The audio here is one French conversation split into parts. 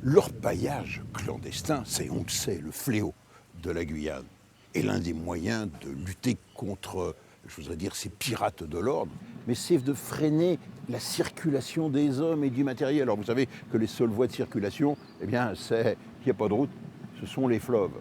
L'orpaillage clandestin, c'est, on le sait, le fléau de la Guyane. Et l'un des moyens de lutter contre, je voudrais dire, ces pirates de l'ordre, mais c'est de freiner la circulation des hommes et du matériel. Alors vous savez que les seules voies de circulation, eh bien, c'est, il n'y a pas de route, ce sont les fleuves.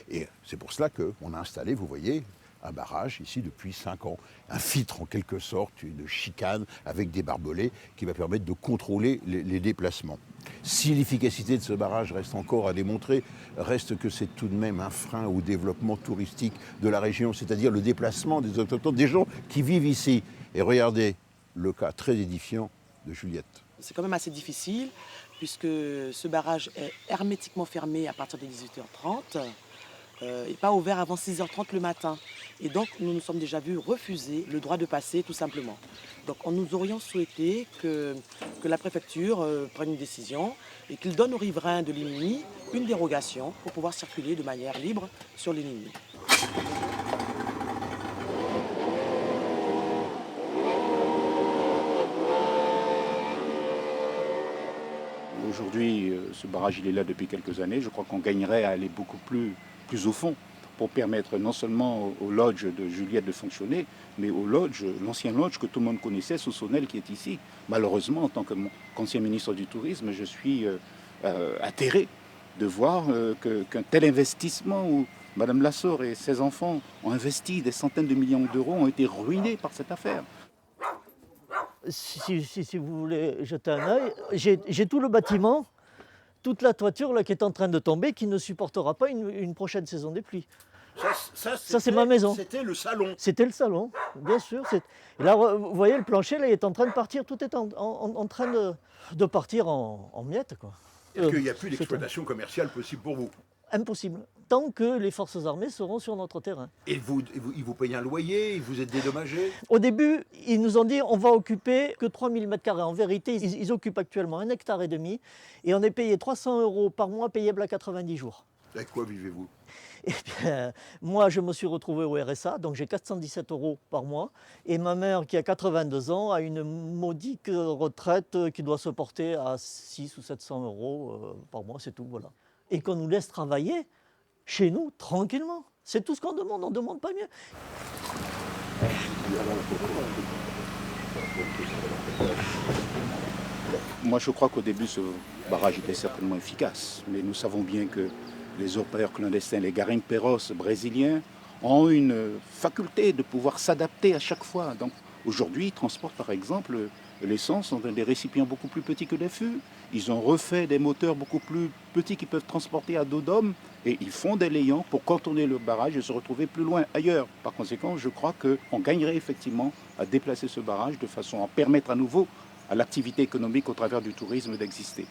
Et c'est pour cela qu'on a installé, vous voyez, un barrage ici depuis 5 ans. Un filtre en quelque sorte, une chicane avec des barbelés qui va permettre de contrôler les déplacements. Si l'efficacité de ce barrage reste encore à démontrer, reste que c'est tout de même un frein au développement touristique de la région, c'est-à-dire le déplacement des autochtones, des gens qui vivent ici. Et regardez le cas très édifiant de Juliette. C'est quand même assez difficile puisque ce barrage est hermétiquement fermé à partir de 18h30 et pas ouvert avant 6h30 le matin. Et donc nous nous sommes déjà vus refuser le droit de passer tout simplement. Donc nous aurions souhaité que la préfecture prenne une décision et qu'il donne aux riverains de Limini une dérogation pour pouvoir circuler de manière libre sur les lignes. Aujourd'hui, ce barrage il est là depuis quelques années. Je crois qu'on gagnerait à aller beaucoup plus au fond pour permettre non seulement au lodge de Juliette de fonctionner, mais au lodge, l'ancien lodge que tout le monde connaissait, Sossonel, qui est ici. Malheureusement, en tant qu'ancien ministre du Tourisme, je suis atterré de voir qu'un tel investissement où Madame Lassor et ses enfants ont investi des centaines de millions d'euros ont été ruinés par cette affaire. Si vous voulez jeter un œil, j'ai tout le bâtiment, toute la toiture là, qui est en train de tomber, qui ne supportera pas une prochaine saison des pluies. Ça c'est ma maison. C'était le salon. C'était le salon, bien sûr. Et là, vous voyez, le plancher là, il est en train de partir, tout est en train de partir en miettes, quoi. Est-ce qu'il n'y a plus d'exploitation commerciale possible pour vous? Impossible, tant que les forces armées seront sur notre terrain. Et ils vous payent un loyer, vous êtes dédommagé? Au début, ils nous ont dit on va occuper que 3000 m². En vérité, ils occupent actuellement 1,5 hectare et on est payé 300 € par mois, payable à 90 jours. Avec quoi vivez-vous? Eh bien, moi, je me suis retrouvé au RSA, donc j'ai 417 € par mois. Et ma mère, qui a 82 ans, a une modique retraite qui doit se porter à 600 ou 700 € par mois, c'est tout, voilà. Et qu'on nous laisse travailler chez nous, tranquillement. C'est tout ce qu'on demande, on ne demande pas mieux. Moi, je crois qu'au début, ce barrage était certainement efficace, mais nous savons bien que les orpailleurs clandestins, les garimpeiros brésiliens, ont une faculté de pouvoir s'adapter à chaque fois. Donc, aujourd'hui, ils transportent par exemple l'essence dans des récipients beaucoup plus petits que des fûts. Ils ont refait des moteurs beaucoup plus petits qu'ils peuvent transporter à dos d'homme et ils font des layants pour contourner le barrage et se retrouver plus loin ailleurs. Par conséquent, je crois qu'on gagnerait effectivement à déplacer ce barrage de façon à permettre à nouveau à l'activité économique au travers du tourisme d'exister.